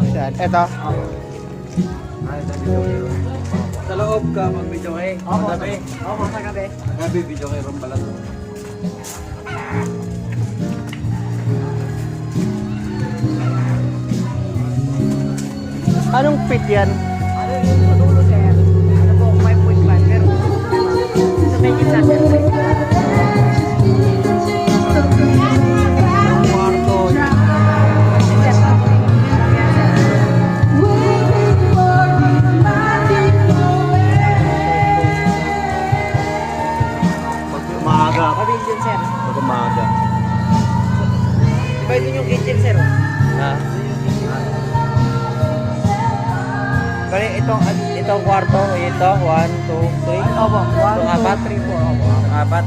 Saan? Ito? Sa loob ka mag-video kayo. Oo, Gabi. Oo, sa gabi. Gabi, video kayo ron pala to. Anong fit yan? Ano yung dulo sir? Ano po, 5.5 pero sa may gitna sir. Kwarto. Pag umaga. Pavilion sir. Pag umaga. Diba ito yung kitchen sir? Ha? Bali, itong kwarto, ito, 1, 2, 3. Opo, 1, Itong apat? 2, 3, 4. Opo. Itong apat.